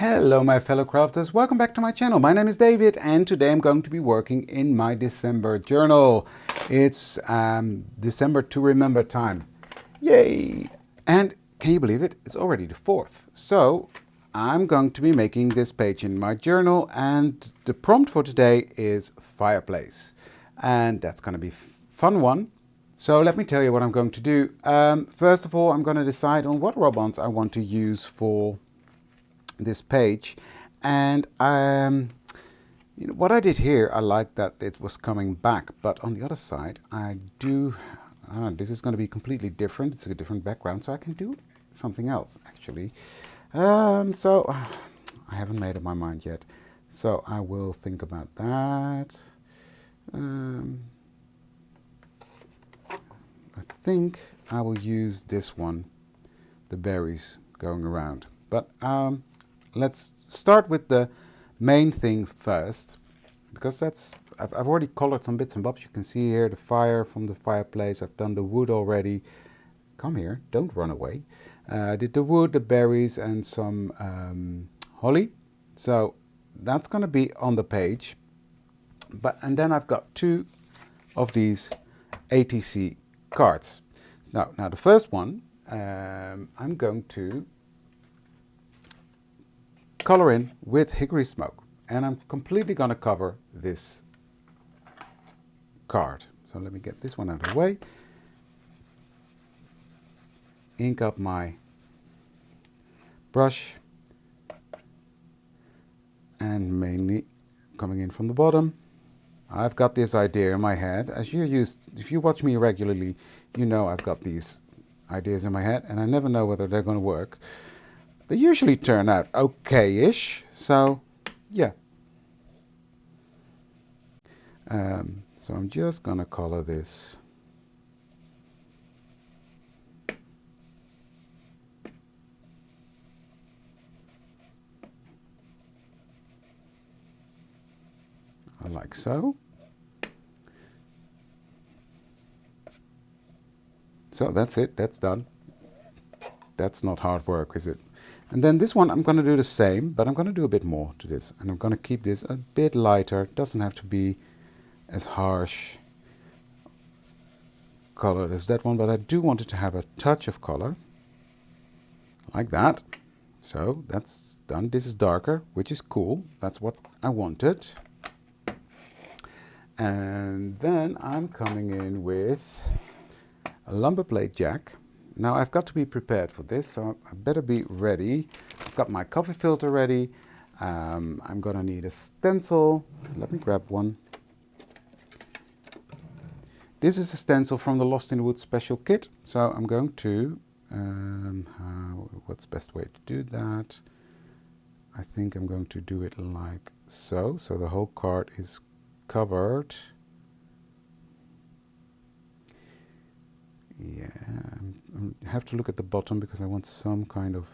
Hello my fellow crafters, welcome back to my channel. My name is David and today I'm going to be working in my December journal. It's December to remember time. Yay! And can you believe it? It's already the 4th. So I'm going to be making this page in my journal and the prompt for today is Fireplace. And that's going to be a fun one. So let me tell you what I'm going to do. First of all, I'm going to decide on what rub-ons I want to use for this page, and what I did here, I like that it was coming back, but on the other side I do this is going to be completely different. It's a different background, so I can do something else actually. So I haven't made up my mind yet, so I will think about that. I think I will use this one, the berries going around, but let's start with the main thing first, because I've already colored some bits and bobs. You can see here the fire from the fireplace. I've done the wood already. Come here, don't run away. I did the wood, the berries, and some holly. So that's going to be on the page. And then I've got 2 of these ATC cards. Now the first one, I'm going to color in with hickory smoke, and I'm completely going to cover this card. So let me get this one out of the way, ink up my brush, and mainly coming in from the bottom. I've got this idea in my head. If you watch me regularly, you know I've got these ideas in my head and I never know whether they're going to work. They usually turn out okay-ish, so yeah. So I'm just gonna color this. Like so. So that's it, that's done. That's not hard work, is it? And then this one I'm going to do the same, but I'm going to do a bit more to this. And I'm going to keep this a bit lighter. It doesn't have to be as harsh colored as that one, but I do want it to have a touch of color. Like that. So that's done. This is darker, which is cool. That's what I wanted. And then I'm coming in with a lumber blade jack. Now I've got to be prepared for this, so I better be ready. I've got my coffee filter ready. I'm gonna need a stencil. Let me grab one. This is a stencil from the Lost in the Woods special kit. So I'm going to, what's the best way to do that? I think I'm going to do it like so. So the whole card is covered. Yeah, I have to look at the bottom because I want some kind of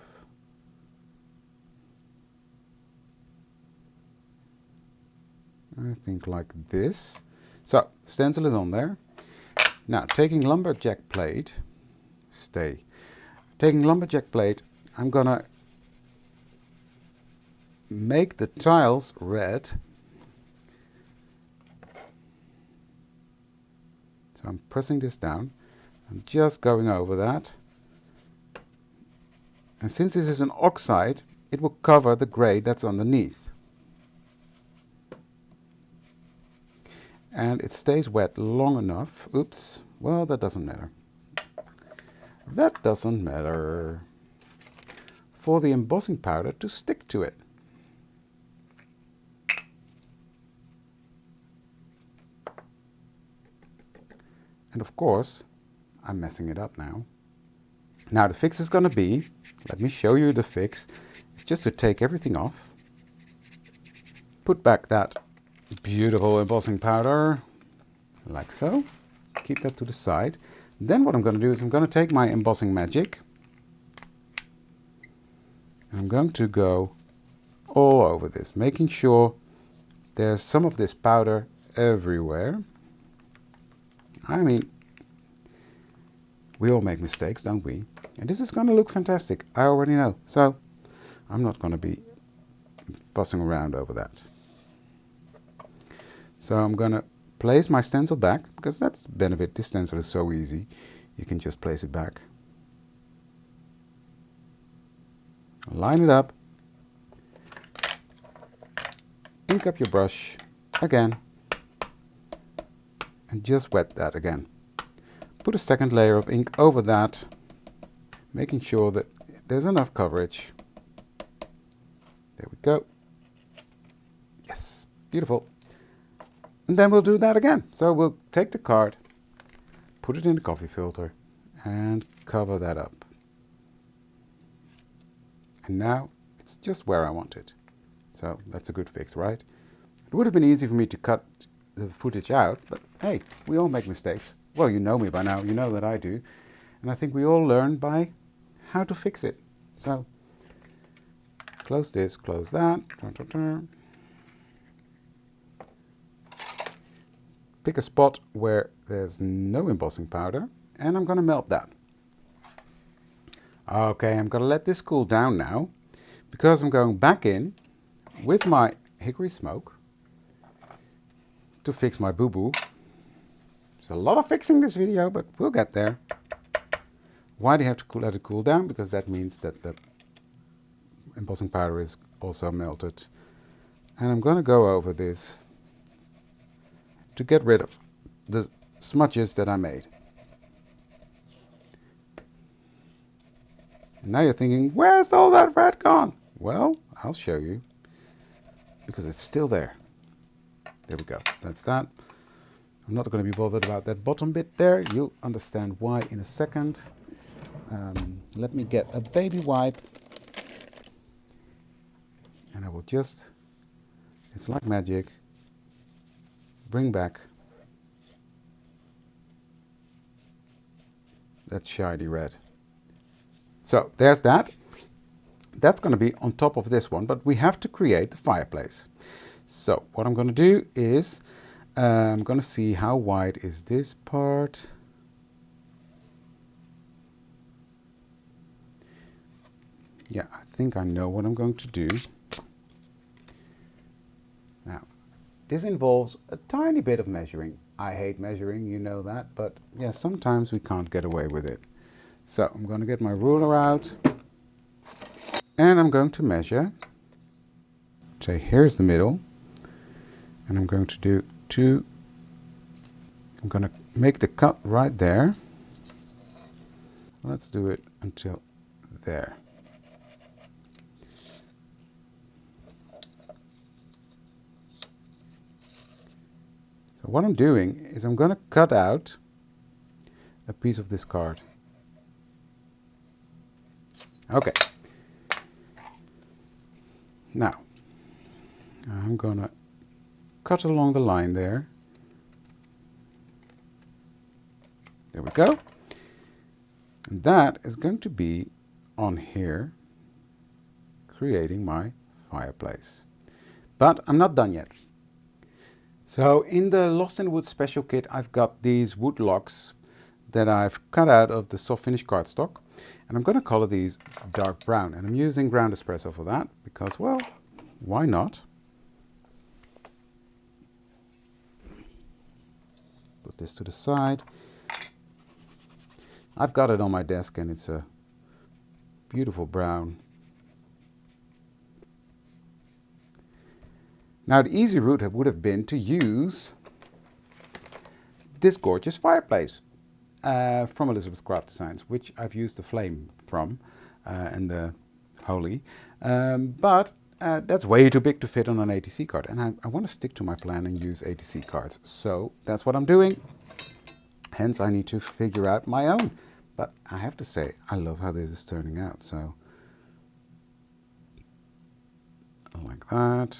I think like this. So stencil is on there. Now taking lumberjack plate, I'm gonna make the tiles red. So I'm pressing this down. I'm just going over that, and since this is an oxide, it will cover the grey that's underneath, and it stays wet long enough. Oops, well, that doesn't matter. That doesn't matter for the embossing powder to stick to it. And of course I'm messing it up now. Now the fix is going to be, let me show you the fix. It's just to take everything off, put back that beautiful embossing powder, like so, keep that to the side. Then what I'm going to do is I'm going to take my embossing magic, and I'm going to go all over this, making sure there's some of this powder everywhere. I mean, we all make mistakes, don't we? And this is going to look fantastic. I already know. So I'm not going to be fussing around over that. So I'm going to place my stencil back, because that's the benefit. This stencil is so easy. You can just place it back. Line it up. Ink up your brush again. And just wet that again. Put a second layer of ink over that, making sure that there's enough coverage. There we go. Yes, beautiful. And then we'll do that again. So we'll take the card, put it in the coffee filter, and cover that up. And now it's just where I want it. So that's a good fix, right? It would have been easy for me to cut the footage out, but hey, we all make mistakes. Well, you know me by now, you know that I do. And I think we all learn by how to fix it. So close this, close that. Pick a spot where there's no embossing powder, and I'm going to melt that. Okay, I'm going to let this cool down now, because I'm going back in with my hickory smoke to fix my boo-boo. There's a lot of fixing this video, but we'll get there. Why do you have to let it cool down? Because that means that the embossing powder is also melted. And I'm going to go over this to get rid of the smudges that I made. And now you're thinking, where's all that red gone? Well, I'll show you, because it's still there. There we go. That's that. I'm not going to be bothered about that bottom bit there. You'll understand why in a second. Let me get a baby wipe. And I will just, it's like magic, bring back that shiny red. So there's that. That's going to be on top of this one, but we have to create the fireplace. So what I'm going to do is I'm going to see how wide is this part. Yeah, I think I know what I'm going to do. Now, this involves a tiny bit of measuring. I hate measuring, you know that, but yeah, sometimes we can't get away with it. So I'm going to get my ruler out, and I'm going to measure. Say, here's the middle, and I'm going to do two. I'm going to make the cut right there. Let's do it until there. So what I'm doing is I'm going to cut out a piece of this card. Okay. Now, I'm going to cut along the line there. There we go. And that is going to be on here, creating my fireplace. But I'm not done yet. So in the Lost in the Woods special kit, I've got these wood logs that I've cut out of the soft finish cardstock. And I'm going to color these dark brown. And I'm using ground espresso for that, because, well, why not? Put this to the side. I've got it on my desk, and it's a beautiful brown. Now, the easy route would have been to use this gorgeous fireplace from Elizabeth Craft Designs, which I've used the flame from and the holy. But that's way too big to fit on an ATC card, and I want to stick to my plan and use ATC cards. So that's what I'm doing. Hence, I need to figure out my own. But I have to say, I love how this is turning out. So, like that.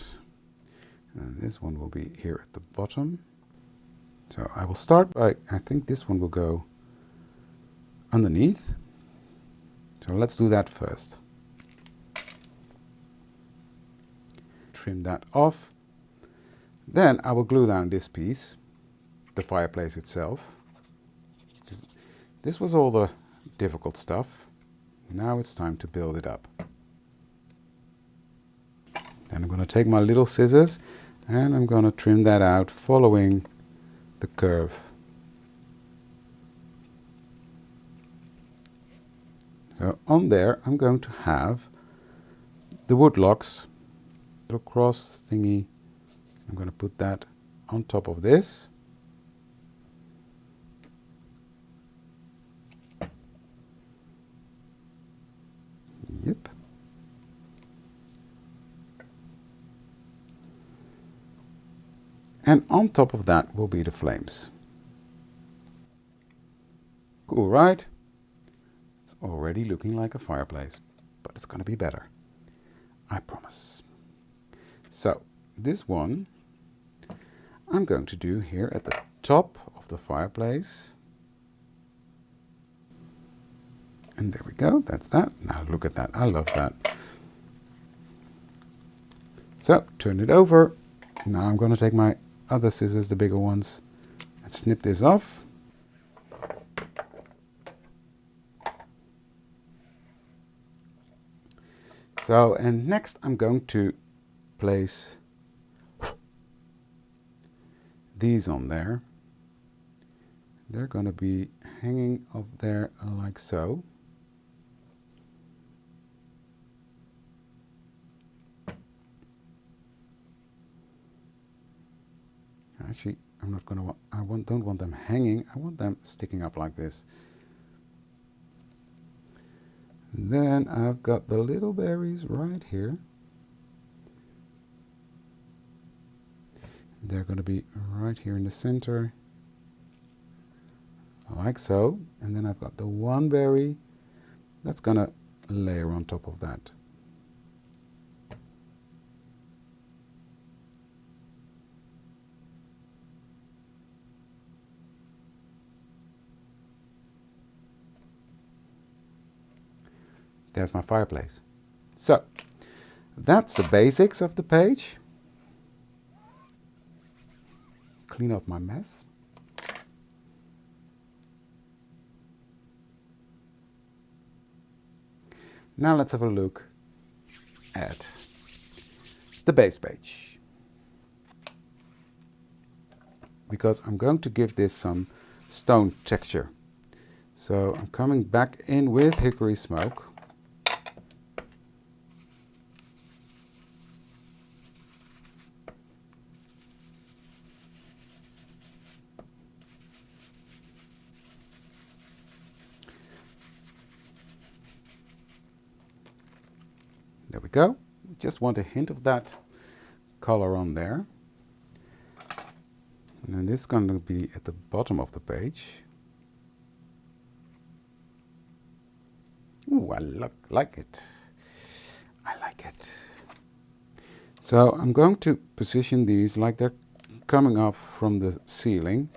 And this one will be here at the bottom. So I will start by, I think this one will go underneath. So let's do that first. Trim that off. Then I will glue down this piece, the fireplace itself. This was all the difficult stuff. Now it's time to build it up. Then I'm going to take my little scissors and I'm going to trim that out following the curve. So on there I'm going to have the wood logs, little cross thingy. I'm going to put that on top of this. Yep. And on top of that will be the flames. Cool, right? It's already looking like a fireplace, but it's going to be better. I promise. So this one I'm going to do here at the top of the fireplace. And there we go, that's that. Now look at that, I love that. So turn it over. Now I'm going to take my other scissors, the bigger ones, and snip this off. So, and next I'm going to place these on there. They're going to be hanging up there like so. Actually, I'm not going to, don't want them hanging, I want them sticking up like this. And then I've got the little berries right here. They're going to be right here in the center, like so. And then I've got the one berry that's going to layer on top of that. There's my fireplace. So that's the basics of the page. Clean up my mess. Now let's have a look at the base page, because I'm going to give this some stone texture. So I'm coming back in with hickory smoke. There we go. Just want a hint of that color on there. And then this is going to be at the bottom of the page. Ooh, I like it. I like it. So I'm going to position these like they're coming up from the ceiling.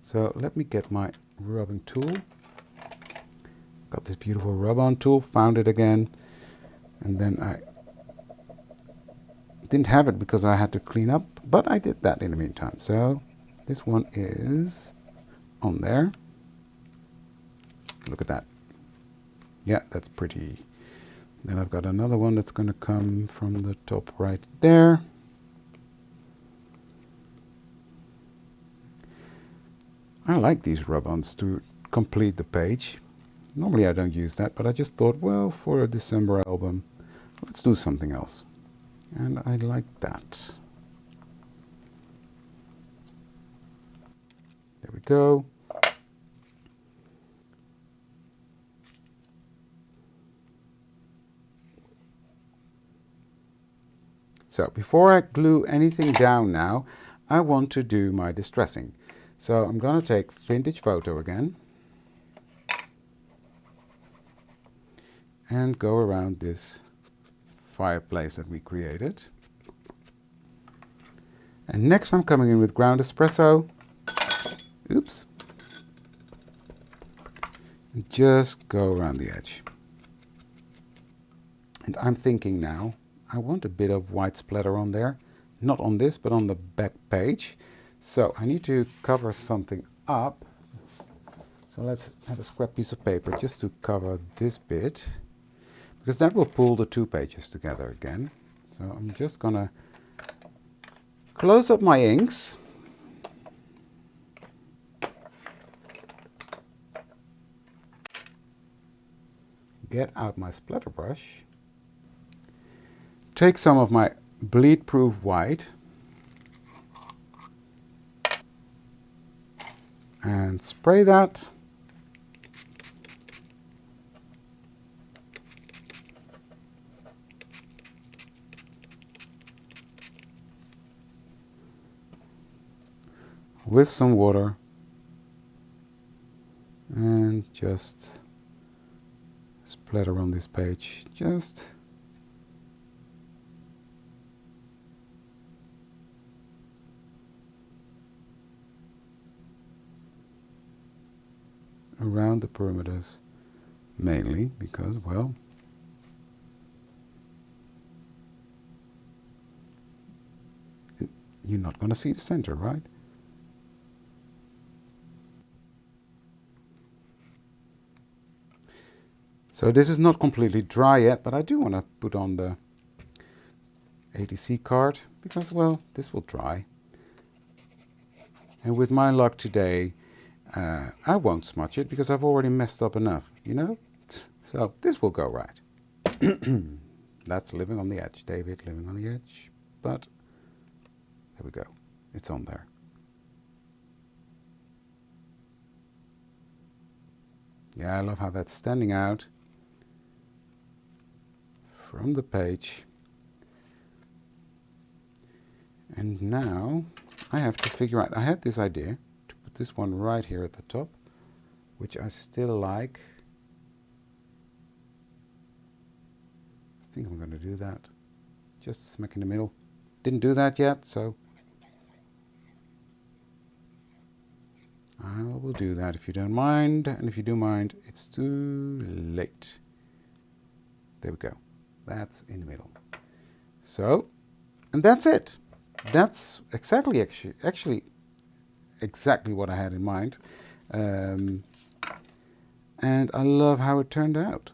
So let me get my rubbing tool. Got this beautiful rub-on tool, found it again. And then I didn't have it because I had to clean up, but I did that in the meantime. So this one is on there. Look at that. Yeah, that's pretty. Then I've got another one that's going to come from the top right there. I like these rub-ons to complete the page. Normally I don't use that, but I just thought, well, for a December album, let's do something else. And I like that. There we go. So before I glue anything down now, I want to do my distressing. So I'm going to take vintage photo again and go around this fireplace that we created. And next I'm coming in with ground espresso. Oops. And just go around the edge. And I'm thinking now, I want a bit of white splatter on there. Not on this, but on the back page. So I need to cover something up. So let's have a scrap piece of paper just to cover this bit, because that will pull the two pages together again. So So I'm just gonna close up my inks. Get out my splatter brush. Take some of my bleed-proof white and spray that. With some water and just splatter on this page, just around the perimeters, mainly because, well, you're not going to see the center, right? So this is not completely dry yet, but I do want to put on the ATC card because, well, this will dry. And with my luck today, I won't smudge it because I've already messed up enough, you know? So this will go right. That's living on the edge, David, living on the edge. But there we go. It's on there. Yeah, I love how that's standing out from the page. And now I have to figure out, I had this idea to put this one right here at the top, which I still like. I think I'm going to do that. Just smack in the middle. Didn't do that yet, so I will do that if you don't mind. And if you do mind, it's too late. There we go. That's in the middle. So, and that's it. That's exactly, actually exactly what I had in mind. And I love how it turned out.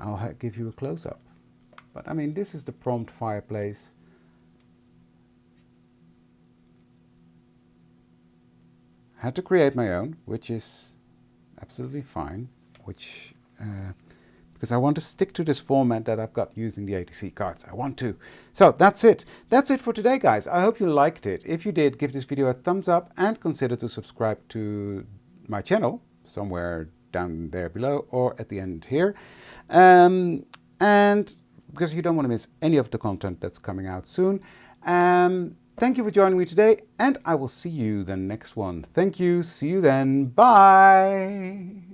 I'll give you a close-up. But I mean, this is the prompt fireplace. Had to create my own, which is absolutely fine, which because I want to stick to this format that I've got using the ATC cards. I want to. So that's it. That's it for today, guys. I hope you liked it. If you did, give this video a thumbs up and consider to subscribe to my channel somewhere down there below or at the end here. And because you don't want to miss any of the content that's coming out soon. Thank you for joining me today, and I will see you the next one. Thank you. See you then. Bye.